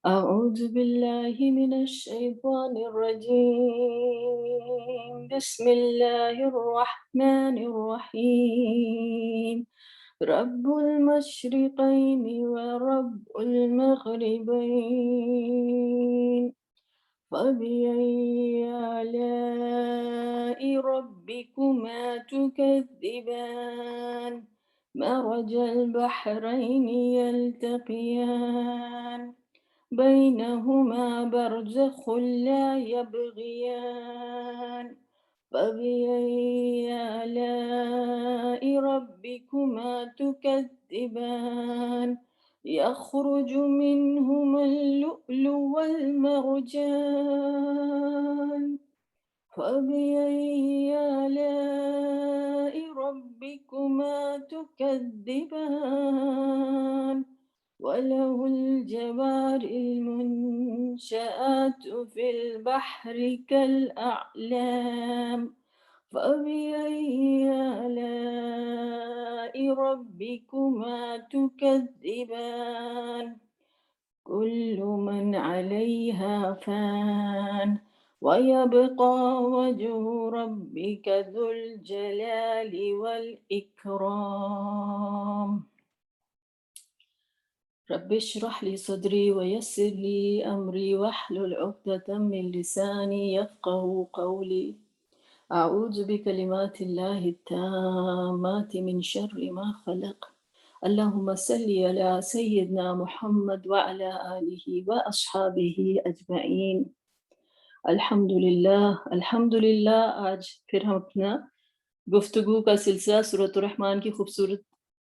أعوذ بالله من الشيطان الرجيم. بسم الله الرحمن الرحيم. رب المشرقين ورب المغربين، فبأي آلاء ربكما تكذبان؟ مرج البحرين يلتقيان، بينهما برزخ لا يبغيان، فبأي آلاء ربكما تكذبان؟ يخرج منهما اللؤلؤ والمرجان، فبأي آلاء ربكما تكذبان؟ وله الجوار المنشآت في البحر كالأعلام، فبأي آلاء ربكما تكذبان؟ كل من عليها فان، ويبقى وجه ربك ذو الجلال والإكرام. رب اشرح لي صدري ويسر لي أمري واحلل عقدة من لساني يفقه قولي. أعوذ بكلمات الله التامات من شر ما خلق. اللهم صل على سيدنا محمد وعلى آله وأصحابه أجمعین۔ الحمدللہ آج پھر ہم اپنا گفتگو کا سلسلہ سورۃ الرحمن کی خوبصورت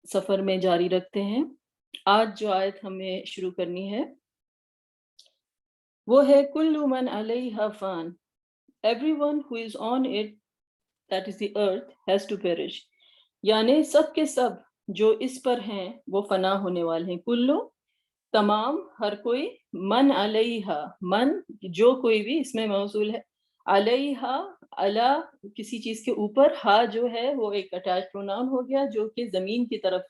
سفر میں جاری رکھتے ہیں۔ آج جو آیت ہمیں شروع کرنی ہے وہ ہے کل من علیہا فان، everyone who is on it, that is the earth, has to perish، یعنی سب کے سب جو اس پر ہیں وہ فنا ہونے والے ہیں۔ کلو تمام، ہر کوئی، من علیہا، من جو کوئی بھی، اس میں موصول ہے، علیہا علی کسی چیز کے اوپر، ہا جو ہے وہ ایک اٹیچ پروناؤن ہو گیا جو کہ زمین کی طرف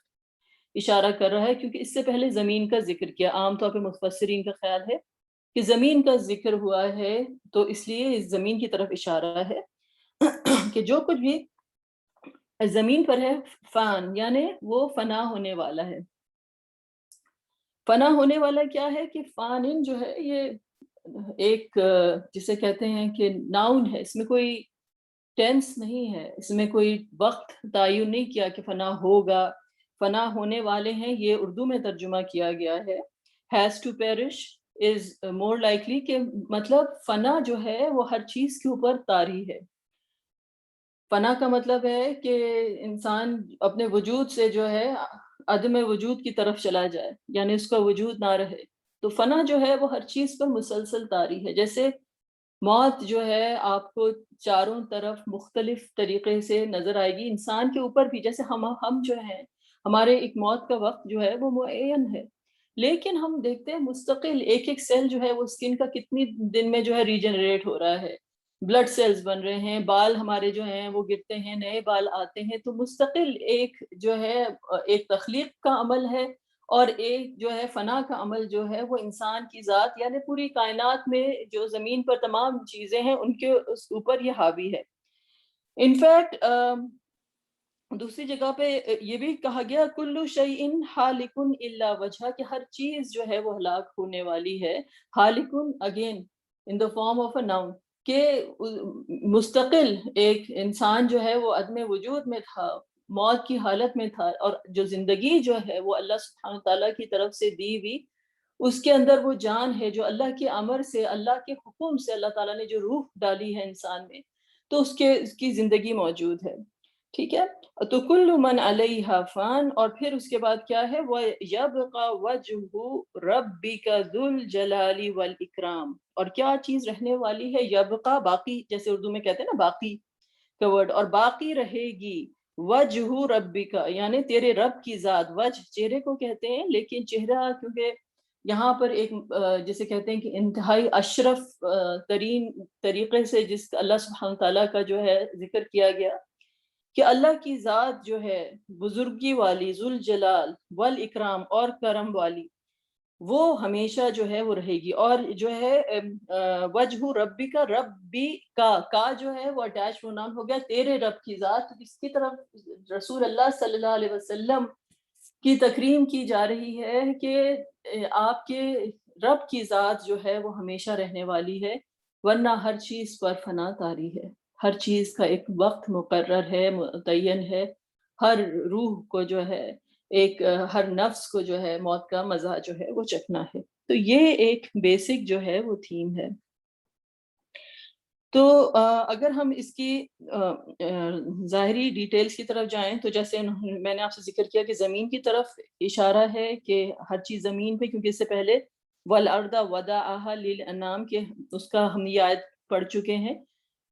اشارہ کر رہا ہے، کیونکہ اس سے پہلے زمین کا ذکر کیا۔ عام طور پہ مفسرین کا خیال ہے کہ زمین کا ذکر ہوا ہے تو اس لیے اس زمین کی طرف اشارہ ہے کہ جو کچھ بھی زمین پر ہے فان، یعنی وہ فنا ہونے والا ہے۔ فنا ہونے والا کیا ہے کہ فانن جو ہے یہ ایک جسے کہتے ہیں کہ ناؤن ہے، اس میں کوئی ٹینس نہیں ہے، اس میں کوئی وقت تعین نہیں کیا کہ فنا ہوگا، فنا ہونے والے ہیں، یہ اردو میں ترجمہ کیا گیا ہے۔ Has to perish is more likely کہ مطلب فنا جو ہے وہ ہر چیز کے اوپر طاری ہے۔ فنا کا مطلب ہے کہ انسان اپنے وجود سے جو ہے عدم وجود کی طرف چلا جائے، یعنی اس کا وجود نہ رہے۔ تو فنا جو ہے وہ ہر چیز پر مسلسل طاری ہے۔ جیسے موت جو ہے آپ کو چاروں طرف مختلف طریقے سے نظر آئے گی، انسان کے اوپر بھی، جیسے ہم جو ہیں ہمارے ایک موت کا وقت جو ہے وہ معین ہے، لیکن ہم دیکھتے ہیں مستقل ایک ایک سیل جو ہے وہ اسکن کا کتنی دن میں جو ہے ریجنریٹ ہو رہا ہے، بلڈ سیلز بن رہے ہیں، بال ہمارے جو ہیں وہ گرتے ہیں، نئے بال آتے ہیں۔ تو مستقل ایک جو ہے ایک تخلیق کا عمل ہے، اور ایک جو ہے فنا کا عمل جو ہے وہ انسان کی ذات، یعنی پوری کائنات میں جو زمین پر تمام چیزیں ہیں ان کے اوپر یہ حاوی ہے۔ انفیکٹ دوسری جگہ پہ یہ بھی کہا گیا کلو شیء ہالک الا وجہ، کہ ہر چیز جو ہے وہ ہلاک ہونے والی ہے۔ ہالکن again in the form of a noun, کہ مستقل ایک انسان جو ہے وہ عدم وجود میں تھا، موت کی حالت میں تھا، اور جو زندگی جو ہے وہ اللہ سبحانہ تعالیٰ کی طرف سے دی ہوئی، اس کے اندر وہ جان ہے جو اللہ کے امر سے، اللہ کے حکم سے اللہ تعالیٰ نے جو روح ڈالی ہے انسان میں، تو اس کی زندگی موجود ہے۔ ٹھیک ہے، تو کل من علیہا فان، اور پھر اس کے بعد کیا ہے، وَيَبْقَى وَجْهُ رَبِّكَ ذُو الْجَلَالِ وَالْإِكْرَامِ، اور کیا چیز رہنے والی ہے، یبقا باقی، جیسے اردو میں کہتے ہیں نا باقی کا ورڈ، اور باقی رہے گی، وجہ ربک یعنی تیرے رب کی ذات، وجہ چہرے کو کہتے ہیں، لیکن چہرہ کیونکہ یہاں پر ایک جسے کہتے ہیں کہ انتہائی اشرف ترین طریقے سے جس اللہ سبحانہ تعالیٰ کا جو ہے ذکر کیا گیا، کہ اللہ کی ذات جو ہے بزرگی والی، ذوالجلال والاکرام، اور کرم والی، وہ ہمیشہ جو ہے وہ رہے گی. اور جو ہے وجہ ربی کا، ربی کا جو ہے وہ اٹیچ پروناؤن ہو گیا تیرے رب کی ذات. اس کی طرف رسول اللہ صلی اللہ علیہ وسلم کی تکریم کی جا رہی ہے کہ آپ کے رب کی ذات جو ہے وہ ہمیشہ رہنے والی ہے، ورنہ ہر چیز پر فنا طاری ہے. ہر چیز کا ایک وقت مقرر ہے، متعین ہے. ہر روح کو جو ہے ایک ہر نفس کو جو ہے موت کا مزہ جو ہے وہ چکھنا ہے. تو یہ ایک بیسک جو ہے وہ تھیم ہے. تو اگر ہم اس کی ظاہری ڈیٹیلز کی طرف جائیں تو جیسے میں نے آپ سے ذکر کیا کہ زمین کی طرف اشارہ ہے کہ ہر چیز زمین پہ، کیونکہ اس سے پہلے وَالْأَرْضَ وَضَعَهَا لِلْأَنَامِ کے اس کا ہم یہ آیت پڑھ چکے ہیں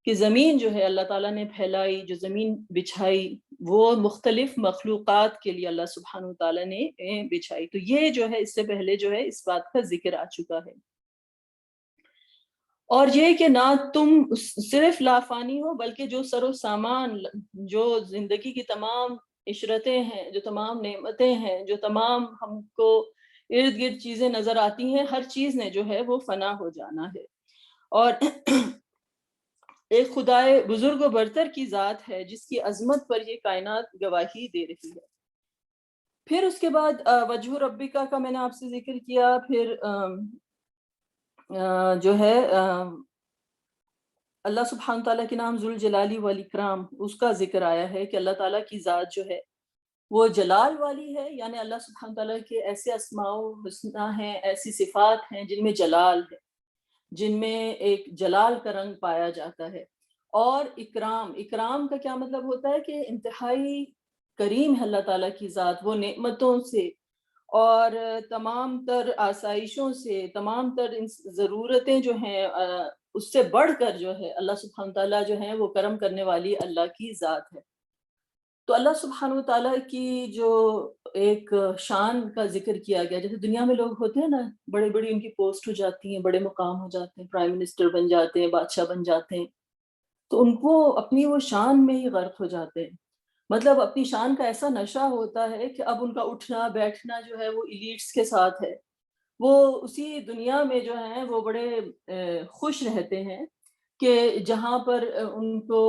کہ زمین جو ہے اللہ تعالیٰ نے پھیلائی، جو زمین بچھائی وہ مختلف مخلوقات کے لیے اللہ سبحانہ وتعالیٰ نے بچھائی. تو یہ جو ہے اس سے پہلے جو ہے اس بات کا ذکر آ چکا ہے. اور یہ کہ نہ تم صرف لافانی ہو بلکہ جو سر و سامان، جو زندگی کی تمام عشرتیں ہیں، جو تمام نعمتیں ہیں، جو تمام ہم کو ارد گرد چیزیں نظر آتی ہیں، ہر چیز نے جو ہے وہ فنا ہو جانا ہے. اور ایک خدائے بزرگ و برتر کی ذات ہے جس کی عظمت پر یہ کائنات گواہی دے رہی ہے. پھر اس کے بعد وجہ ربکا کا میں نے آپ سے ذکر کیا. پھر جو ہے اللہ سبحانہ تعالیٰ کے نام ذوالجلال والاکرام، اس کا ذکر آیا ہے کہ اللہ تعالیٰ کی ذات جو ہے وہ جلال والی ہے. یعنی اللہ سبحانہ تعالیٰ کے ایسے اسماء و حسنہ ہیں، ایسی صفات ہیں جن میں جلال ہے، جن میں ایک جلال کا رنگ پایا جاتا ہے. اور اکرام، اکرام کا کیا مطلب ہوتا ہے کہ انتہائی کریم ہے اللہ تعالیٰ کی ذات. وہ نعمتوں سے اور تمام تر آسائشوں سے، تمام تر ضرورتیں جو ہیں اس سے بڑھ کر جو ہے اللہ سبحانہ تعالیٰ جو ہے وہ کرم کرنے والی اللہ کی ذات ہے. تو اللہ سبحانہ تعالیٰ کی جو ایک شان کا ذکر کیا گیا، جیسے دنیا میں لوگ ہوتے ہیں نا، بڑے بڑی ان کی پوسٹ ہو جاتی ہیں، بڑے مقام ہو جاتے ہیں، پرائم منسٹر بن جاتے ہیں، بادشاہ بن جاتے ہیں، تو ان کو اپنی وہ شان میں ہی غرق ہو جاتے ہیں. مطلب اپنی شان کا ایسا نشہ ہوتا ہے کہ اب ان کا اٹھنا بیٹھنا جو ہے وہ ایلیٹس کے ساتھ ہے. وہ اسی دنیا میں جو ہیں وہ بڑے خوش رہتے ہیں کہ جہاں پر ان کو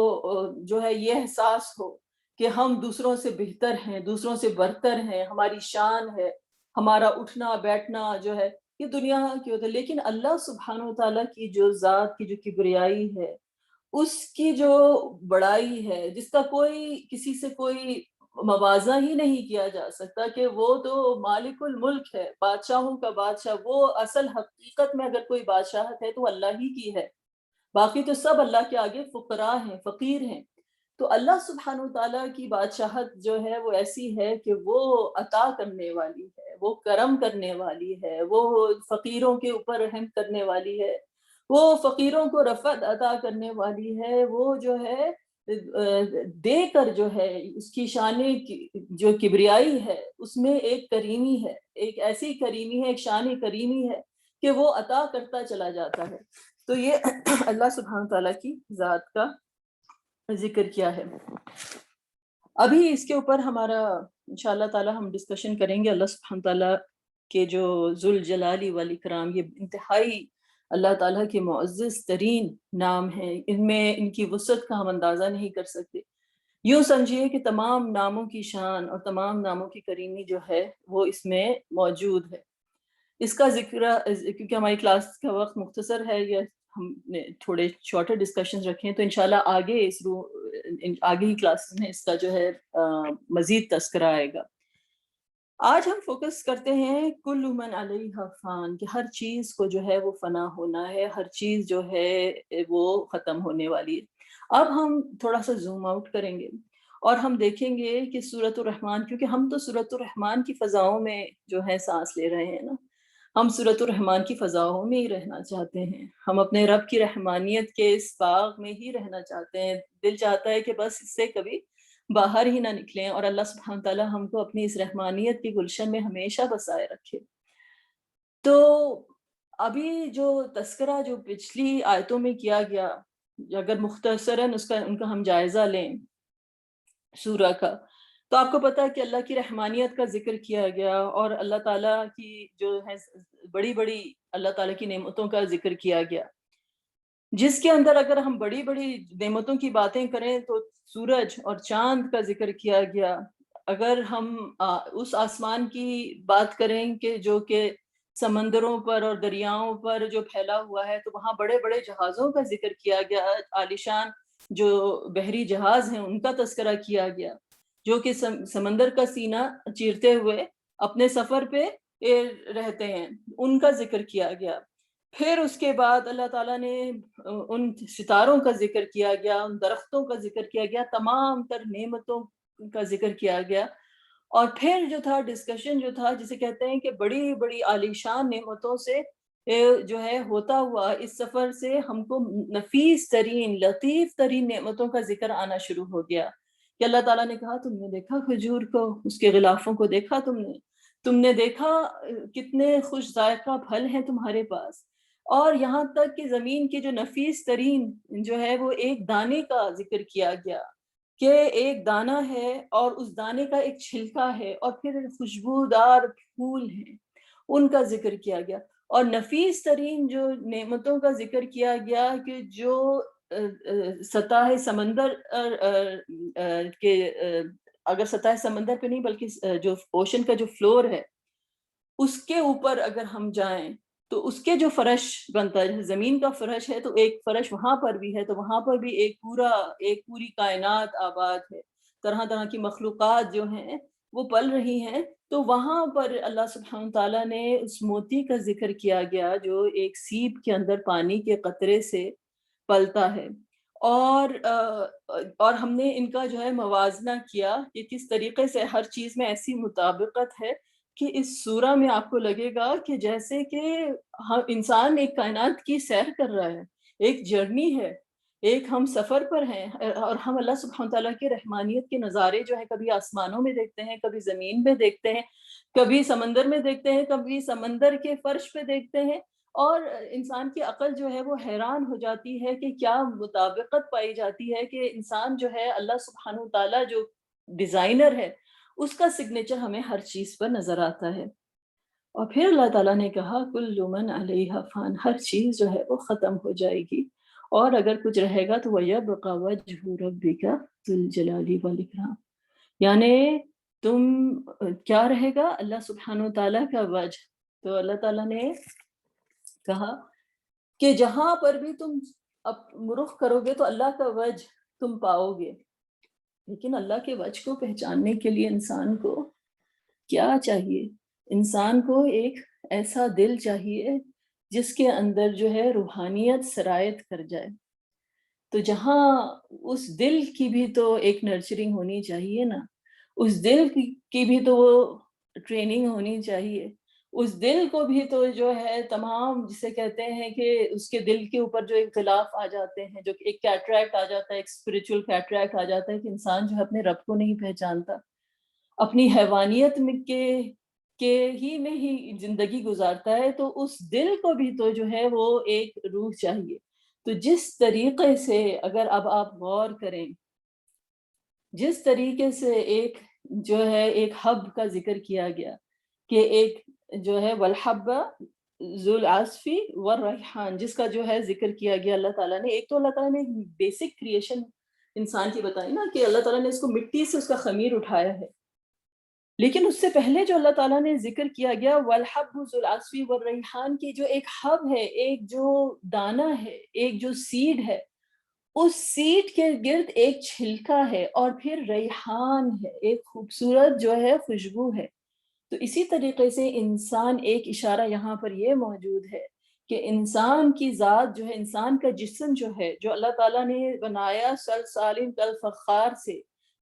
جو ہے یہ احساس ہو کہ ہم دوسروں سے بہتر ہیں، دوسروں سے برتر ہیں، ہماری شان ہے، ہمارا اٹھنا بیٹھنا جو ہے یہ دنیا کی ہوتا ہے. لیکن اللہ سبحانہ و تعالیٰ کی جو ذات کی جو کبریائی ہے، اس کی جو بڑائی ہے، جس کا کوئی کسی سے کوئی موازنہ ہی نہیں کیا جا سکتا، کہ وہ تو مالک الملک ہے، بادشاہوں کا بادشاہ. وہ اصل حقیقت میں اگر کوئی بادشاہت ہے تو اللہ ہی کی ہے، باقی تو سب اللہ کے آگے فقراء ہیں، فقیر ہیں. تو اللہ سبحانہ تعالیٰ کی بادشاہت جو ہے وہ ایسی ہے کہ وہ عطا کرنے والی ہے، وہ کرم کرنے والی ہے، وہ فقیروں کے اوپر رحم کرنے والی ہے، وہ فقیروں کو رفعت عطا کرنے والی ہے. وہ جو ہے دے کر جو ہے اس کی شان جو کبریائی ہے اس میں ایک کریمی ہے، ایک ایسی کریمی ہے، ایک شان کریمی ہے کہ وہ عطا کرتا چلا جاتا ہے. تو یہ اللہ سبحانہ تعالیٰ کی ذات کا ذکر کیا ہے. ابھی اس کے اوپر ہمارا انشاءاللہ تعالیٰ ہم ڈسکشن کریں گے. اللہ سبحانہ تعالیٰ کے جو ذوالجلال والاکرام، یہ انتہائی اللہ تعالیٰ کے معزز ترین نام ہیں، ان میں ان کی وسعت کا ہم اندازہ نہیں کر سکتے. یوں سمجھیے کہ تمام ناموں کی شان اور تمام ناموں کی کریمی جو ہے وہ اس میں موجود ہے. اس کا ذکر کیونکہ ہماری کلاس کا وقت مختصر ہے، یا ہم نے تھوڑے شارٹر ڈسکشنز رکھے ہیں، تو انشاءاللہ آگے ہی کلاس میں اس کا جو ہے مزید تذکرہ آئے گا. آج ہم فوکس کرتے ہیں کل من علیہا فان، کہ ہر چیز کو جو ہے وہ فنا ہونا ہے، ہر چیز جو ہے وہ ختم ہونے والی ہے. اب ہم تھوڑا سا زوم آؤٹ کریں گے اور ہم دیکھیں گے کہ سورۃ الرحمن، کیونکہ ہم تو سورۃ الرحمن کی فضاؤں میں جو ہے سانس لے رہے ہیں نا، ہم سورۃ الرحمن کی فضاؤں میں ہی رہنا چاہتے ہیں، ہم اپنے رب کی رحمانیت کے اس باغ میں ہی رہنا چاہتے ہیں. دل چاہتا ہے کہ بس اس سے کبھی باہر ہی نہ نکلیں، اور اللہ سبحانہ تعالیٰ ہم کو اپنی اس رحمانیت کی گلشن میں ہمیشہ بسائے رکھے. تو ابھی جو تذکرہ جو پچھلی آیتوں میں کیا گیا، اگر مختصراً ان کا ہم جائزہ لیں سورہ کا، تو آپ کو پتا ہے کہ اللہ کی رحمانیت کا ذکر کیا گیا، اور اللہ تعالیٰ کی جو ہے بڑی بڑی اللہ تعالیٰ کی نعمتوں کا ذکر کیا گیا، جس کے اندر اگر ہم بڑی بڑی نعمتوں کی باتیں کریں تو سورج اور چاند کا ذکر کیا گیا۔ اگر ہم اس آسمان کی بات کریں کہ جو کہ سمندروں پر اور دریاؤں پر جو پھیلا ہوا ہے، تو وہاں بڑے بڑے جہازوں کا ذکر کیا گیا، عالیشان جو بحری جہاز ہیں ان کا تذکرہ کیا گیا، جو کہ سمندر کا سینہ چیرتے ہوئے اپنے سفر پہ رہتے ہیں، ان کا ذکر کیا گیا۔ پھر اس کے بعد اللہ تعالیٰ نے ان ستاروں کا ذکر کیا گیا، ان درختوں کا ذکر کیا گیا، تمام تر نعمتوں کا ذکر کیا گیا۔ اور پھر جو تھا ڈسکشن جو تھا، جسے کہتے ہیں کہ بڑی بڑی عالیشان نعمتوں سے جو ہے ہوتا ہوا اس سفر سے ہم کو نفیس ترین لطیف ترین نعمتوں کا ذکر آنا شروع ہو گیا، کہ اللہ تعالیٰ نے کہا تم نے دیکھا کھجور کو، اس کے غلافوں کو دیکھا، تم نے دیکھا کتنے خوش ذائقہ پھل ہیں تمہارے پاس، اور یہاں تک کہ زمین کے جو نفیس ترین جو ہے وہ ایک دانے کا ذکر کیا گیا، کہ ایک دانہ ہے اور اس دانے کا ایک چھلکا ہے، اور پھر خوشبودار پھول ہیں، ان کا ذکر کیا گیا۔ اور نفیس ترین جو نعمتوں کا ذکر کیا گیا کہ جو سطح سمندر کے اگر سطح سمندر پہ نہیں بلکہ جو اوشن کا جو فلور ہے اس کے اوپر اگر ہم جائیں تو اس کے جو فرش بنتا ہے، زمین کا فرش ہے تو ایک فرش وہاں پر بھی ہے، تو وہاں پر بھی ایک پوری کائنات آباد ہے، طرح طرح کی مخلوقات جو ہیں وہ پل رہی ہیں۔ تو وہاں پر اللہ سبحانہ تعالیٰ نے اس موتی کا ذکر کیا گیا جو ایک سیب کے اندر پانی کے قطرے سے پلتا ہے، اور ہم نے ان کا جو ہے موازنہ کیا کہ کس طریقے سے ہر چیز میں ایسی مطابقت ہے کہ اس سورہ میں آپ کو لگے گا کہ جیسے کہ ہم انسان ایک کائنات کی سیر کر رہا ہے، ایک جرنی ہے، ایک ہم سفر پر ہیں، اور ہم اللہ سبحانہ تعالیٰ کی رحمانیت کے نظارے جو ہے کبھی آسمانوں میں دیکھتے ہیں، کبھی زمین میں دیکھتے ہیں، کبھی سمندر میں دیکھتے ہیں، کبھی سمندر کے فرش پہ دیکھتے ہیں، اور انسان کی عقل جو ہے وہ حیران ہو جاتی ہے کہ کیا مطابقت پائی جاتی ہے کہ انسان جو ہے اللہ سبحانہ تعالیٰ جو ڈیزائنر ہے اس کا سگنیچر ہمیں ہر چیز پر نظر آتا ہے۔ اور پھر اللہ تعالیٰ نے کہا کل من علیہا فان، ہر چیز جو ہے وہ ختم ہو جائے گی، اور اگر کچھ رہے گا تو وَيَبْقَى وَجْهُ رَبِّكَ ذُو الْجَلَالِ وَالْإِكْرَامِ، یعنی تم کیا رہے گا؟ اللہ سبحانہ تعالیٰ کا وجہ۔ تو اللہ تعالیٰ نے کہا کہ جہاں پر بھی تم رخ کرو گے تو اللہ کا وجہ تم پاؤ گے، لیکن اللہ کے وجہ کو پہچاننے کے لیے انسان کو کیا چاہیے؟ انسان کو ایک ایسا دل چاہیے جس کے اندر جو ہے روحانیت سرایت کر جائے۔ تو جہاں اس دل کی بھی تو ایک نرچرنگ ہونی چاہیے نا، اس دل کی بھی تو وہ ٹریننگ ہونی چاہیے، اس دل کو بھی تو جو ہے تمام جسے کہتے ہیں کہ اس کے دل کے اوپر جو اختلاف آ جاتے ہیں، جو ایک کیٹریکٹ آ جاتا ہے، ایک اسپرچل کیٹریکٹ آ جاتا ہے کہ انسان جو ہے اپنے رب کو نہیں پہچانتا، اپنی حیوانیت میں کے ہی میں ہی زندگی گزارتا ہے، تو اس دل کو بھی تو جو ہے وہ ایک روح چاہیے۔ تو جس طریقے سے اگر اب آپ غور کریں، جس طریقے سے ایک جو ہے ایک حب کا ذکر کیا گیا کہ ایک جو ہے والحب ذو العصف والریحان، جس کا جو ہے ذکر کیا گیا اللہ تعالیٰ نے، ایک تو اللہ تعالیٰ نے بیسک کریشن انسان کی بتائی نا کہ اللہ تعالیٰ نے اس کو مٹی سے اس کا خمیر اٹھایا ہے، لیکن اس سے پہلے جو اللہ تعالیٰ نے ذکر کیا گیا والحب ذو العصف والریحان کی جو ایک حب ہے، ایک جو دانہ ہے، ایک جو سیڈ ہے، اس سیڈ کے گرد ایک چھلکا ہے، اور پھر ریحان ہے، ایک خوبصورت جو ہے خوشبو ہے۔ تو اسی طریقے سے انسان، ایک اشارہ یہاں پر یہ موجود ہے کہ انسان کی ذات جو ہے، انسان کا جسم جو ہے، جو اللہ تعالیٰ نے بنایا صلصال کالفخار سے،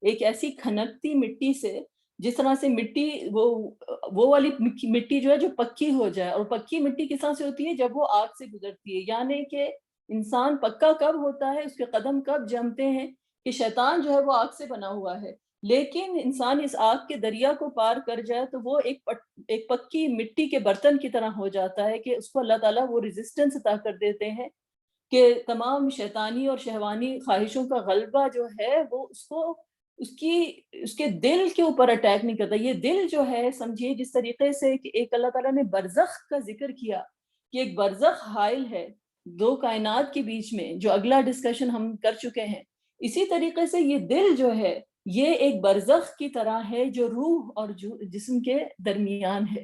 ایک ایسی کھنکتی مٹی سے، جس طرح سے مٹی وہ والی مٹی جو ہے جو پکی ہو جائے، اور پکی مٹی کس طرح سے ہوتی ہے؟ جب وہ آگ سے گزرتی ہے، یعنی کہ انسان پکا کب ہوتا ہے، اس کے قدم کب جمتے ہیں کہ شیطان جو ہے وہ آگ سے بنا ہوا ہے، لیکن انسان اس آگ کے دریا کو پار کر جائے تو وہ ایک پکی مٹی کے برتن کی طرح ہو جاتا ہے کہ اس کو اللہ تعالیٰ وہ ریزسٹنس عطا کر دیتے ہیں کہ تمام شیطانی اور شہوانی خواہشوں کا غلبہ جو ہے وہ اس کو اس کے دل کے اوپر اٹیک نہیں کرتا. یہ دل جو ہے سمجھیے جس طریقے سے کہ ایک اللہ تعالیٰ نے برزخ کا ذکر کیا کہ ایک برزخ حائل ہے دو کائنات کے بیچ میں، جو اگلا ڈسکشن ہم کر چکے ہیں. اسی طریقے سے یہ دل جو ہے یہ ایک برزخ کی طرح ہے جو روح اور جسم کے درمیان ہے.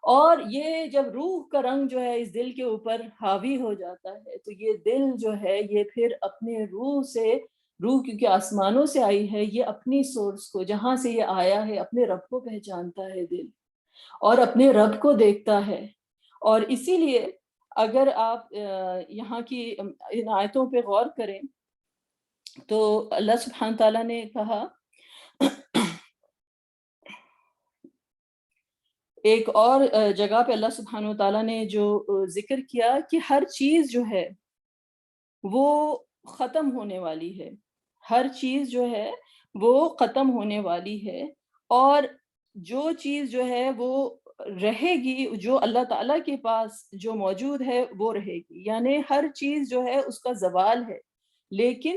اور یہ جب روح کا رنگ جو ہے اس دل کے اوپر حاوی ہو جاتا ہے تو یہ دل جو ہے یہ پھر اپنے روح کیونکہ آسمانوں سے آئی ہے، یہ اپنی سورس کو جہاں سے یہ آیا ہے اپنے رب کو پہچانتا ہے دل، اور اپنے رب کو دیکھتا ہے. اور اسی لیے اگر آپ یہاں کی ان آیتوں پہ غور کریں تو اللہ سبحانہ تعالیٰ نے کہا ایک اور جگہ پہ اللہ سبحانہ تعالیٰ نے جو ذکر کیا کہ ہر چیز جو ہے وہ ختم ہونے والی ہے، ہر چیز جو ہے وہ ختم ہونے والی ہے، اور جو چیز جو ہے وہ رہے گی، جو اللہ تعالیٰ کے پاس جو موجود ہے وہ رہے گی. یعنی ہر چیز جو ہے اس کا زوال ہے، لیکن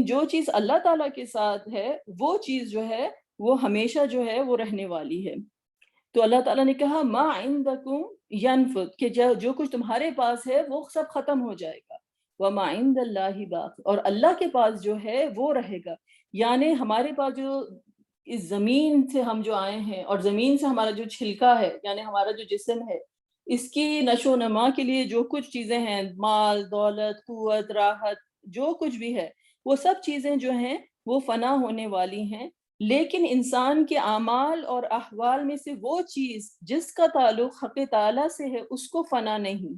جو چیز اللہ تعالیٰ کے ساتھ ہے وہ چیز جو ہے وہ ہمیشہ جو ہے وہ رہنے والی ہے. تو اللہ تعالیٰ نے کہا ما عندکم ینفد، کہ جو کچھ تمہارے پاس ہے وہ سب ختم ہو جائے گا. وما عند اللہ باق، اور اللہ کے پاس جو ہے وہ رہے گا. یعنی ہمارے پاس جو اس زمین سے ہم جو آئے ہیں اور زمین سے ہمارا جو چھلکا ہے یعنی ہمارا جو جسم ہے، اس کی نشو و نما کے لیے جو کچھ چیزیں ہیں، مال دولت قوت راحت جو کچھ بھی ہے، وہ سب چیزیں جو ہیں وہ فنا ہونے والی ہیں. لیکن انسان کے اعمال اور احوال میں سے وہ چیز جس کا تعلق حق تعالیٰ سے ہے اس کو فنا نہیں،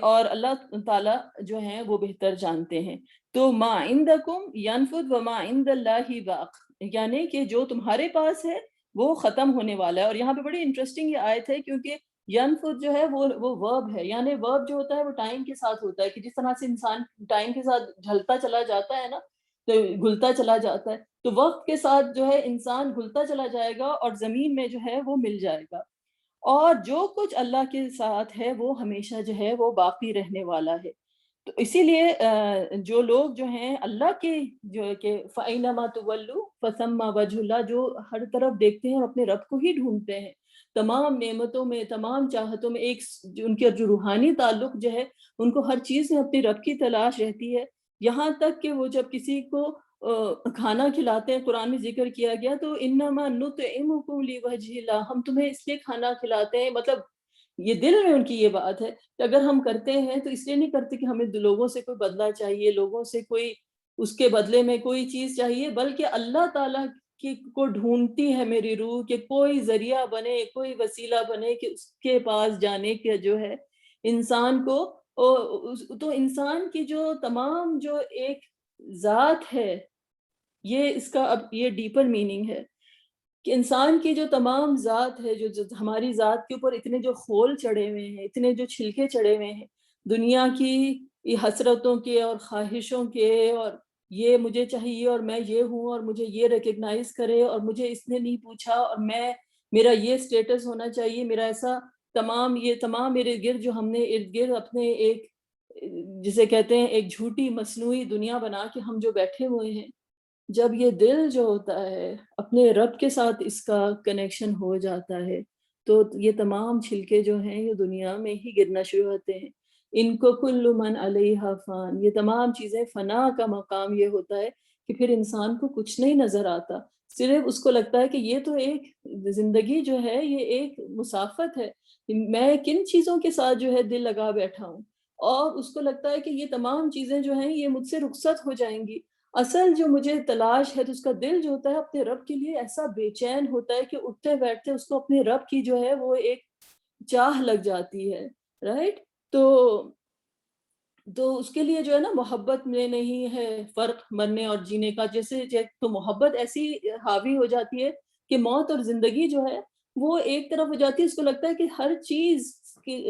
اور اللہ تعالیٰ جو ہیں وہ بہتر جانتے ہیں. تو ما عندکم ینفد وما عند اللہ باق، یعنی کہ جو تمہارے پاس ہے وہ ختم ہونے والا ہے. اور یہاں پہ بڑی انٹرسٹنگ یہ آیت ہے کیونکہ ینفد جو ہے وہ ورب ہے. یعنی ورب جو ہوتا ہے وہ ٹائم کے ساتھ ہوتا ہے، کہ جس طرح سے انسان ٹائم کے ساتھ ڈھلتا چلا جاتا ہے نا، تو گھلتا چلا جاتا ہے، تو وقت کے ساتھ جو ہے انسان گھلتا چلا جائے گا اور زمین میں جو ہے وہ مل جائے گا. اور جو کچھ اللہ کے ساتھ ہے وہ ہمیشہ جو ہے وہ باقی رہنے والا ہے. تو اسی لیے جو لوگ جو ہیں اللہ کے جو کہ فَأَيْنَمَا تُوَلُّوا فَثَمَّ وَجْهُ اللَّهِ، جو ہر طرف دیکھتے ہیں اور اپنے رب کو ہی ڈھونڈتے ہیں، تمام نعمتوں میں تمام چاہتوں میں ایک ان کے جو روحانی تعلق جو ہے ان کو ہر چیز میں اپنے رب کی تلاش رہتی ہے. یہاں تک کہ وہ جب کسی کو کھانا کھلاتے ہیں، قرآن میں ذکر کیا گیا تو انما نطعمکم لوجہ اللہ، ہم تمہیں اس لیے کھانا کھلاتے ہیں. مطلب یہ دل میں ان کی یہ بات ہے کہ اگر ہم کرتے ہیں تو اس لیے نہیں کرتے کہ ہمیں لوگوں سے کوئی بدلہ چاہیے، لوگوں سے کوئی اس کے بدلے میں کوئی چیز چاہیے، بلکہ اللہ تعالیٰ کو ڈھونڈتی ہے میری روح کہ کوئی ذریعہ بنے، کوئی وسیلہ بنے کہ اس کے پاس جانے کے جو ہے انسان کو. تو انسان کی جو تمام جو ایک ذات ہے، یہ اس کا اب یہ ڈیپر میننگ ہے کہ انسان کی جو تمام ذات ہے، جو ہماری ذات کے اوپر اتنے جو خول چڑھے ہوئے ہیں، اتنے جو چھلکے چڑھے ہوئے ہیں دنیا کی یہ حسرتوں کے اور خواہشوں کے، اور یہ مجھے چاہیے اور میں یہ ہوں اور مجھے یہ ریکگنائز کرے اور مجھے اس نے نہیں پوچھا اور میرا یہ سٹیٹس ہونا چاہیے، میرا ایسا، یہ تمام میرے گرد جو ہم نے ارد گرد اپنے ایک جسے کہتے ہیں ایک جھوٹی مصنوعی دنیا بنا کے ہم جو بیٹھے ہوئے ہیں، جب یہ دل جو ہوتا ہے اپنے رب کے ساتھ اس کا کنیکشن ہو جاتا ہے تو یہ تمام چھلکے جو ہیں یہ دنیا میں ہی گرنا شروع ہوتے ہیں. ان کو کل من علیہا فان، یہ تمام چیزیں فنا کا مقام یہ ہوتا ہے کہ پھر انسان کو کچھ نہیں نظر آتا، صرف اس کو لگتا ہے کہ یہ تو ایک زندگی جو ہے یہ ایک مسافت ہے، میں کن چیزوں کے ساتھ جو ہے دل لگا بیٹھا ہوں، اور اس کو لگتا ہے کہ یہ تمام چیزیں جو ہیں یہ مجھ سے رخصت ہو جائیں گی. اصل جو مجھے تلاش ہے تو اس کا دل جو ہوتا ہے اپنے رب کے لیے ایسا بے چین ہوتا ہے کہ اٹھتے بیٹھتے اس کو اپنے رب کی جو ہے وہ ایک چاہ لگ جاتی ہے، رائٹ. تو اس کے لیے جو ہے نا محبت میں نہیں ہے فرق مرنے اور جینے کا، جیسے تو محبت ایسی حاوی ہو جاتی ہے کہ موت اور زندگی جو ہے وہ ایک طرف ہو جاتی ہے. اس کو لگتا ہے کہ ہر چیز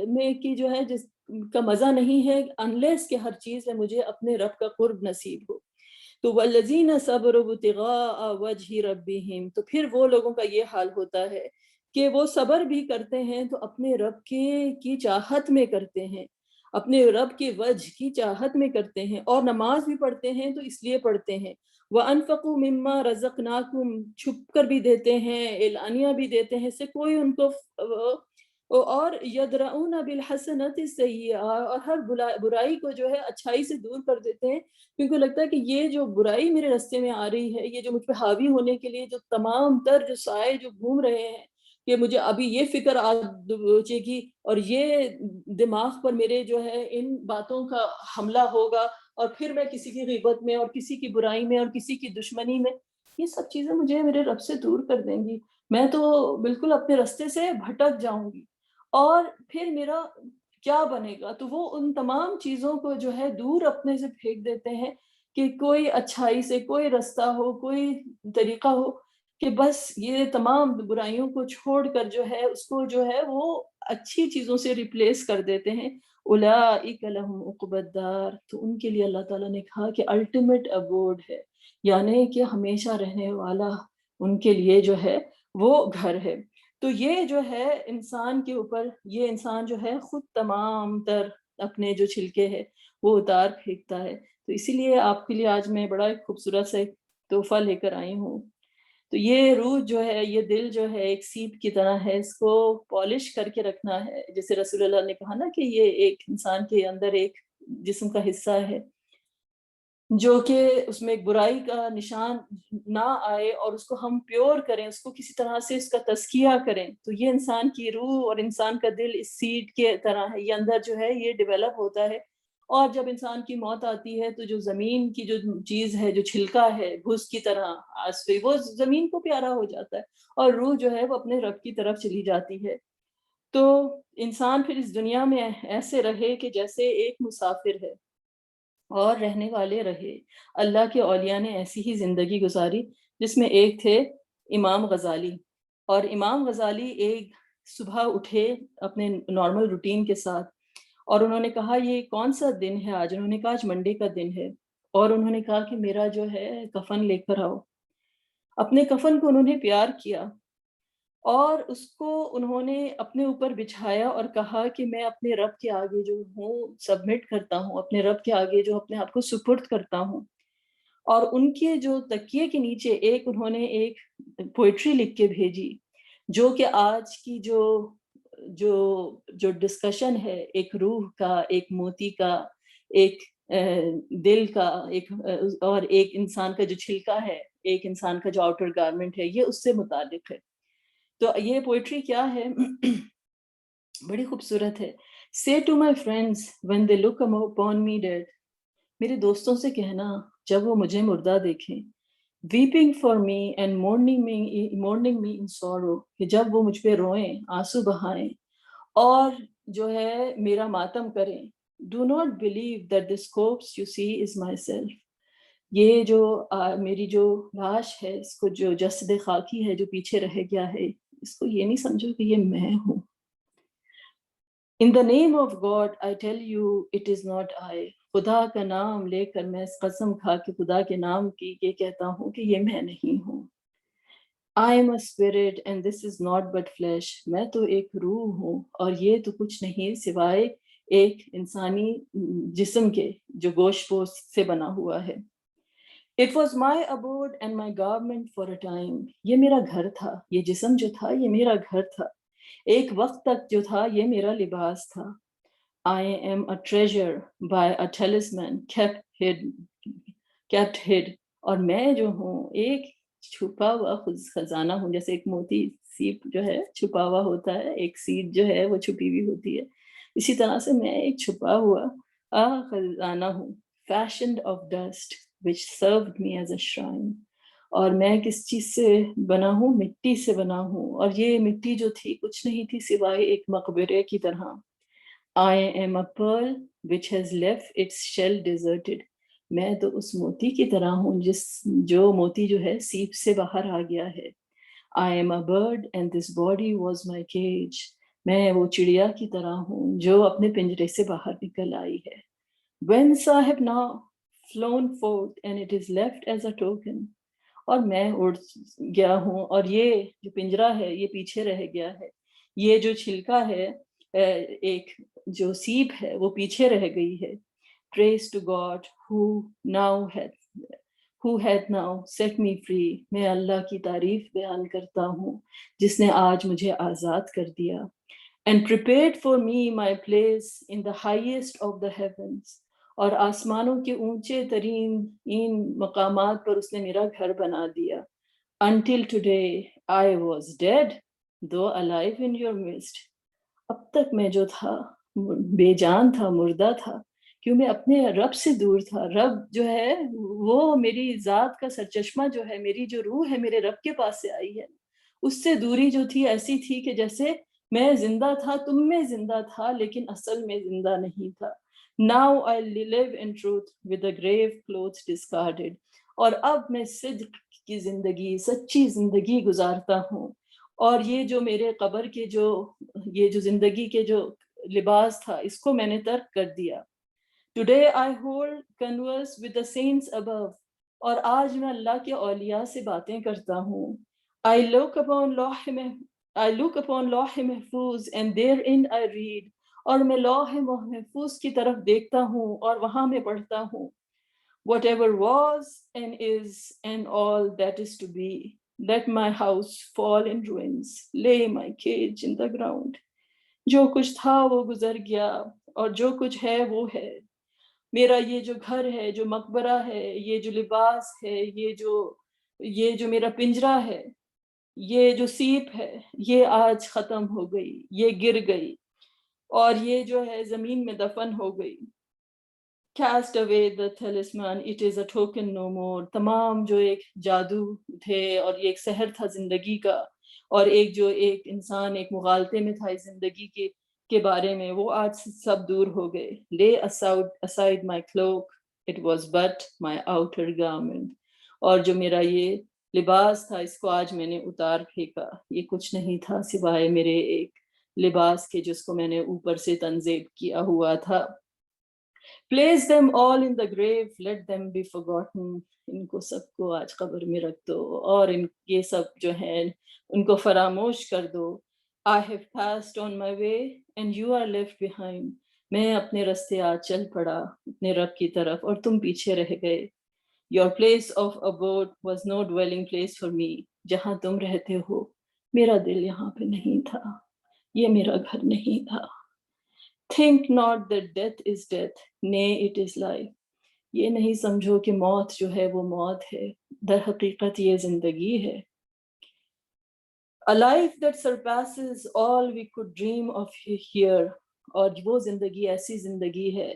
میں کی جو ہے جس کا مزہ نہیں ہے انلیس کہ ہر چیز میں مجھے اپنے رب کا قرب نصیب ہو. تو والذین صبروا ابتغاء وجہ ربہم، تو پھر وہ لوگوں کا یہ حال ہوتا ہے کہ وہ صبر بھی کرتے ہیں تو اپنے رب کی چاہت میں کرتے ہیں. اپنے رب کے وجہ کی چاہت میں کرتے ہیں، اور نماز بھی پڑھتے ہیں تو اس لیے پڑھتے ہیں۔ وَأَنفَقُوا مِمَّا رَزَقْنَاكُمْ، چھپ کر بھی دیتے ہیں، اعلانیہ بھی دیتے ہیں، سے کوئی ان کو اور یدرؤون بالحسنۃ السیئۃ، اور ہر برائی کو جو ہے اچھائی سے دور کر دیتے ہیں، کیونکہ لگتا ہے کہ یہ جو برائی میرے راستے میں آ رہی ہے، یہ جو مجھ پہ حاوی ہونے کے لیے جو تمام تر جو سائے جو گھوم رہے ہیں، کہ مجھے ابھی یہ فکر آ پہنچے گی اور یہ دماغ پر میرے جو ہے ان باتوں کا حملہ ہوگا، اور پھر میں کسی کی غیبت میں اور کسی کی برائی میں اور کسی کی دشمنی میں، یہ سب چیزیں مجھے میرے رب سے دور کر دیں گی، میں تو بالکل اپنے راستے سے بھٹک جاؤں گی، اور پھر میرا کیا بنے گا؟ تو وہ ان تمام چیزوں کو جو ہے دور اپنے سے پھینک دیتے ہیں، کہ کوئی اچھائی سے کوئی راستہ ہو، کوئی طریقہ ہو کہ بس یہ تمام برائیوں کو چھوڑ کر جو ہے اس کو جو ہے وہ اچھی چیزوں سے ریپلیس کر دیتے ہیں۔ اولئک لہم عقبی الدار، تو ان کے لیے اللہ تعالیٰ نے کہا کہ الٹیمیٹ ابورڈ ہے، یعنی کہ ہمیشہ رہنے والا ان کے لیے جو ہے وہ گھر ہے۔ تو یہ جو ہے انسان کے اوپر، یہ انسان جو ہے خود تمام تر اپنے جو چھلکے ہے وہ اتار پھینکتا ہے۔ تو اسی لیے آپ کے لیے آج میں بڑا ایک خوبصورت سا ایک تحفہ لے کر آئی ہوں۔ تو یہ روح جو ہے، یہ دل جو ہے ایک سیپ کی طرح ہے، اس کو پالش کر کے رکھنا ہے، جیسے رسول اللہ نے کہا نا کہ یہ ایک انسان کے اندر ایک جسم کا حصہ ہے جو کہ اس میں ایک برائی کا نشان نہ آئے، اور اس کو ہم پیور کریں، اس کو کسی طرح سے اس کا تزکیہ کریں، تو یہ انسان کی روح اور انسان کا دل اس سیڈ کے طرح ہے، یہ اندر جو ہے یہ ڈیولپ ہوتا ہے، اور جب انسان کی موت آتی ہے تو جو زمین کی جو چیز ہے، جو چھلکا ہے گھس کی طرح آسوی، وہ زمین کو پیارا ہو جاتا ہے، اور روح جو ہے وہ اپنے رب کی طرف چلی جاتی ہے۔ تو انسان پھر اس دنیا میں ایسے رہے کہ جیسے ایک مسافر ہے، اور رہنے والے رہے۔ اللہ کے اولیاء نے ایسی ہی زندگی گزاری، جس میں ایک تھے امام غزالی، اور امام غزالی ایک صبح اٹھے اپنے نارمل روٹین کے ساتھ، اور انہوں نے کہا یہ کون سا دن ہے آج؟ انہوں نے کہا آج منڈے کا دن ہے، اور انہوں نے کہا کہ میرا جو ہے کفن لے کر آؤ۔ اپنے کفن کو انہوں نے پیار کیا، اور اس کو انہوں نے اپنے اوپر بچھایا، اور کہا کہ میں اپنے رب کے آگے جو ہوں سبمٹ کرتا ہوں، اپنے رب کے آگے جو اپنے آپ کو سپرد کرتا ہوں۔ اور ان کے جو تکیے کے نیچے ایک انہوں نے ایک پوئٹری لکھ کے بھیجی، جو کہ آج کی جو جو ڈسکشن ہے، ایک روح کا، ایک موتی کا، ایک دل کا، ایک اور ایک انسان کا جو چھلکا ہے، ایک انسان کا جو آؤٹر گارمنٹ ہے، یہ اس سے متعلق ہے۔ تو یہ پوئٹری کیا ہے؟ بڑی خوبصورت ہے۔ Say to my friends when they look upon me dead، میرے دوستوں سے کہنا جب وہ مجھے مردہ دیکھیں، weeping for me and mourning me in sorrow، کہ جب وہ مجھ پہ روئیں، آنسو بہائیں، اور جو ہے میرا ماتم کریں۔ Do not believe that this corpse you see is myself، یہ جو میری جو لاش ہے، اس کو جو جسد خاکی ہے جو پیچھے رہ گیا ہے، اس کو یہ نہیں سمجھو کہ یہ میں ہوں۔ In the name of God I tell you it is not I، خدا کا نام لے کر میں اس قسم کھا کے خدا کے نام کی یہ کہتا ہوں کہ یہ میں نہیں ہوں۔ I am a spirit and this is not but flesh، میں تو ایک روح ہوں اور یہ تو کچھ نہیں سوائے ایک انسانی جسم کے جو گوشت پوست سے بنا ہوا ہے۔ It was my abode and my garment for a time، یہ میرا گھر تھا، یہ جسم جو تھا یہ میرا گھر تھا، ایک وقت تک جو تھا یہ میرا لباس تھا۔ I am a treasure by a talisman kept hid، اور میں جو ہوں ایک چھپا ہوا خزانہ ہوں، جیسے ایک موتی سیپ جو ہے چھپا ہوا ہوتا ہے، ایک سیڈ جو ہے وہ چھپی ہوئی ہوتی ہے، اسی طرح سے میں ایک چھپا ہوا خزانہ ہوں۔ fashioned of dust which served me as a shrine، اور میں کس چیز سے بنا ہوں؟ مٹی سے بنا ہوں، اور یہ مٹی جو تھی کچھ نہیں تھی سوائے ایک مقبرے کی طرح۔ I am a pearl which has left its shell deserted، میں تو اس موتی کی طرح ہوں جو موتی جو ہے سیپ سے باہر آ گیا ہے۔ I am a bird and this body was my cage، میں وہ چڑیا کی طرح ہوں جو اپنے پنجرے سے باہر نکل آئی ہے۔ Whence I have now flown forth and it is left as a token، اور میں اڑ گیا ہوں اور یہ جو پنجرا ہے یہ پیچھے رہ گیا ہے، یہ جو چھلکا ہے ایک جو سیپ ہے وہ پیچھے رہ گئی ہے. Praise to God who hath now set me free. میں اللہ کی تعریف بیان کرتا ہوں جس نے آج مجھے آزاد کر دیا. And prepared for me my place in the highest of the heavens. اور آسمانوں کے اونچے ترین ان مقامات پر اس نے میرا گھر بنا دیا. Until today I was dead, though alive in your midst. اب تک میں جو تھا بے جان تھا, مردہ تھا, کیوں میں اپنے رب سے دور تھا. رب جو ہے وہ میری ذات کا سرچشمہ جو ہے, میری جو روح ہے میرے رب کے پاس سے آئی ہے. اس سے دوری جو تھی ایسی تھی کہ جیسے میں زندہ تھا, تم میں زندہ تھا, لیکن اصل میں زندہ نہیں تھا. Now I live in truth with the grave clothes discarded. اور اب میں صدق کی زندگی, سچی زندگی گزارتا ہوں. اور یہ جو میرے قبر کے یہ جو زندگی کے جو لباس تھا, اس کو میں نے ترک کر دیا. Today I hold converse with the saints above. اور آج میں اللہ کے اولیاء سے باتیں کرتا ہوں. I look upon لوح محفوظ and therein I read. اور میں لوح محفوظ کی طرف دیکھتا ہوں اور وہاں میں پڑھتا ہوں. Whatever was and is and all that is to be, let my house fall in ruins, lay my cage in the ground. جو کچھ تھا وہ گزر گیا اور جو کچھ ہے وہ ہے. میرا یہ جو گھر ہے, جو مقبرہ ہے, یہ جو لباس ہے, یہ جو میرا پنجرہ ہے, یہ جو سیپ ہے, یہ آج ختم ہو گئی, یہ گر گئی اور یہ جو ہے زمین میں دفن ہو گئی. Cast away the talisman, it is a token no more. تمام جو ایک جادو تھے اور یہ ایک سحر تھا زندگی کا, اور ایک انسان ایک مغالطے میں تھا اس زندگی کے بارے میں, وہ آج سب دور ہو گئے. Lay aside my cloak, it was but my outer garment. اور جو میرا یہ لباس تھا اس کو آج میں نے اتار پھینکا, یہ کچھ نہیں تھا سوائے میرے ایک لباس کے جس کو میں نے اوپر سے تنزیب کیا ہوا تھا. Place them all in the grave, let them be forgotten. ان کو سب کو آج قبر میں رکھ دو اور یہ سب جو ہیں ان کو فراموش کر دو. I have passed on my way and you are left behind. میں اپنے رستے آج چل پڑا اپنے رب کی طرف اور تم پیچھے رہ گئے. Your place of abode was no dwelling place for me. جہاں تم رہتے ہو میرا دل یہاں پہ نہیں تھا, یہ میرا گھر نہیں تھا. Think not that death is death, nay it is life. یہ نہیں سمجھو کہ موت جو ہے وہ موت ہے, در حقیقت یہ زندگی ہے. A life that surpasses all we could dream of here. اور وہ زندگی ایسی زندگی ہے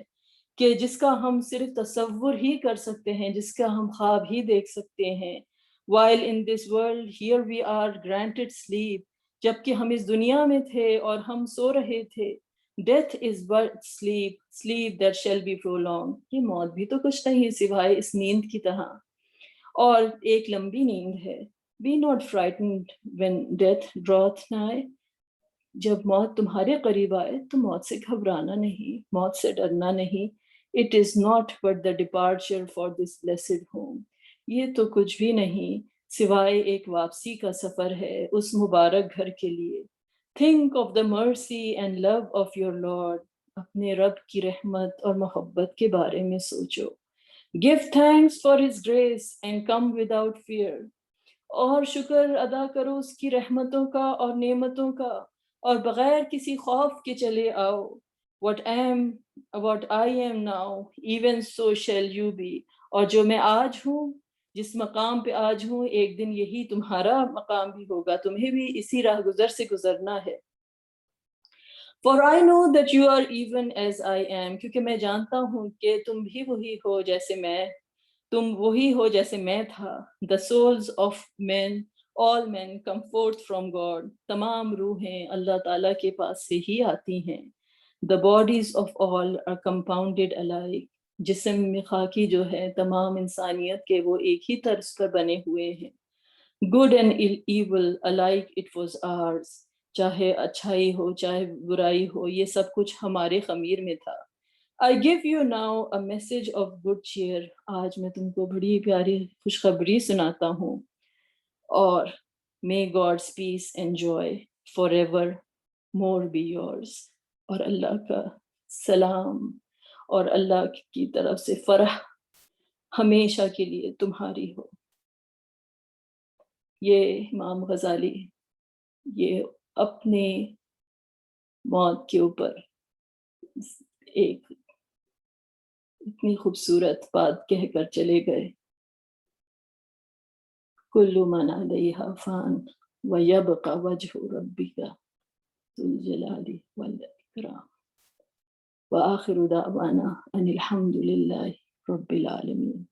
کہ جس کا ہم صرف تصور ہی کر سکتے ہیں, جس کا ہم خواب ہی دیکھ سکتے ہیں. While in this world here we are granted sleep. جبکہ ہم اس دنیا میں تھے اور ہم سو رہے تھے. Death is but sleep that shall be prolonged. یہ موت بھی تو کچھ نہیں سوائے اس نیند کی طرح, اور ایک لمبی نیند ہے. Be not frightened when death draweth nigh. جب موت تمہارے قریب آئے تو موت سے گھبرانا نہیں, موت سے ڈرنا نہیں. It is not but the departure for this blessed home. یہ تو کچھ بھی نہیں سوائے ایک واپسی کا سفر ہے اس مبارک گھر کے لیے. Think of the mercy and love of your Lord. اپنے رب کی رحمت اور محبت کے بارے میں سوچو. Give thanks for his grace and come without fear. اور شکر ادا کرو اس کی رحمتوں کا اور نعمتوں کا, اور بغیر کسی خوف کے چلے آؤ. What I am now, even so shall you be. اور جو میں آج ہوں, جس مقام پہ آج ہوں, ایک دن یہی تمہارا مقام بھی ہوگا, تمہیں بھی اسی راہ گزر سے گزرنا ہے. For I know that you are even as I am. کیونکہ میں جانتا ہوں کہ تم بھی وہی ہو جیسے میں تھا. The souls of men, all men come forth from God. تمام روحیں اللہ تعالیٰ کے پاس سے ہی آتی ہیں. The bodies of all are compounded alike. جسم میں خاکی جو ہے تمام انسانیت کے وہ ایک ہی طرز پر بنے ہوئے ہیں. Good and evil alike it was ours. چاہے اچھائی ہو چاہے برائی ہو, یہ سب کچھ ہمارے خمیر میں تھا. I give you now a message of good cheer. آج میں تم کو بڑی پیاری خوشخبری سناتا ہوں. اور may God's peace and joy forever more be yours. اور اللہ کا سلام اور اللہ کی طرف سے فرح ہمیشہ کے لیے تمہاری ہو۔ یہ امام غزالی یہ اپنے موت کے اوپر ایک اتنی خوبصورت بات کہہ کر چلے گئے، کل من علیہا فان ویبقى وجہ ربک ذو الجلال والاکرام، وآخر دعوانا ان الحمد للہ رب العالمین۔